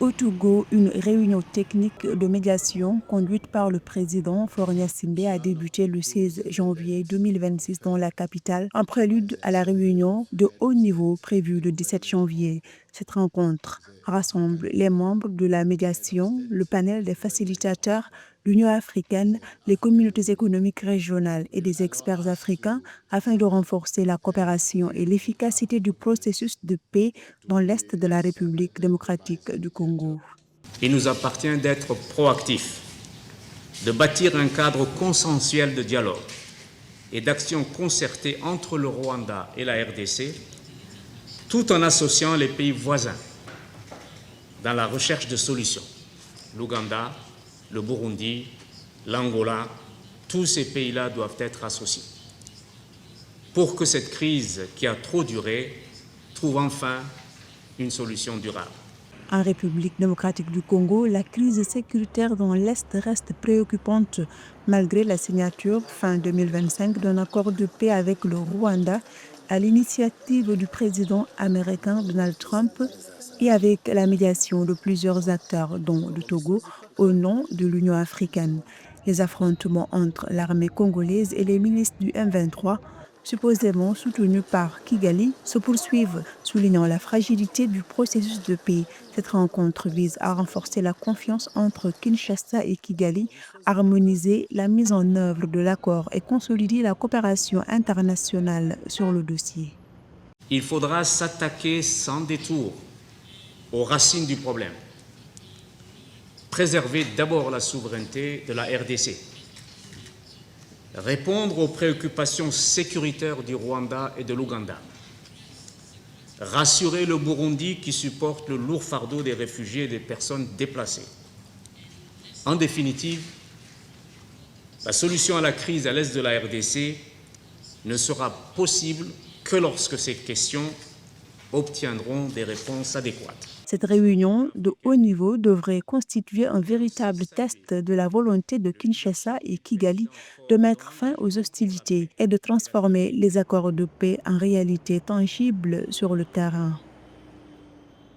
Au Togo, une réunion technique de médiation conduite par le président Faure Gnassingbé a débuté le 16 janvier 2026 dans la capitale, en prélude à la réunion de haut niveau prévue le 17 janvier. Cette rencontre rassemble les membres de la médiation, le panel des facilitateurs, l'Union africaine, les communautés économiques régionales et des experts africains afin de renforcer la coopération et l'efficacité du processus de paix dans l'Est de la République démocratique du Congo. Il nous appartient d'être proactifs, de bâtir un cadre consensuel de dialogue et d'action concertée entre le Rwanda et la RDC, tout en associant les pays voisins dans la recherche de solutions. L'Ouganda, le Burundi, l'Angola, tous ces pays-là doivent être associés pour que cette crise qui a trop duré trouve enfin une solution durable. En République démocratique du Congo, la crise sécuritaire dans l'Est reste préoccupante malgré la signature fin 2025 d'un accord de paix avec le Rwanda à l'initiative du président américain Donald Trump et avec la médiation de plusieurs acteurs, dont le Togo, au nom de l'Union africaine. Les affrontements entre l'armée congolaise et les milices du M23 supposément soutenus par Kigali, se poursuivent, soulignant la fragilité du processus de paix. Cette rencontre vise à renforcer la confiance entre Kinshasa et Kigali, harmoniser la mise en œuvre de l'accord et consolider la coopération internationale sur le dossier. Il faudra s'attaquer sans détour aux racines du problème. Préserver d'abord la souveraineté de la RDC. Répondre aux préoccupations sécuritaires du Rwanda et de l'Ouganda. Rassurer le Burundi qui supporte le lourd fardeau des réfugiés et des personnes déplacées. En définitive, la solution à la crise à l'est de la RDC ne sera possible que lorsque ces questions obtiendront des réponses adéquates. Cette réunion de haut niveau devrait constituer un véritable test de la volonté de Kinshasa et Kigali de mettre fin aux hostilités et de transformer les accords de paix en réalité tangible sur le terrain.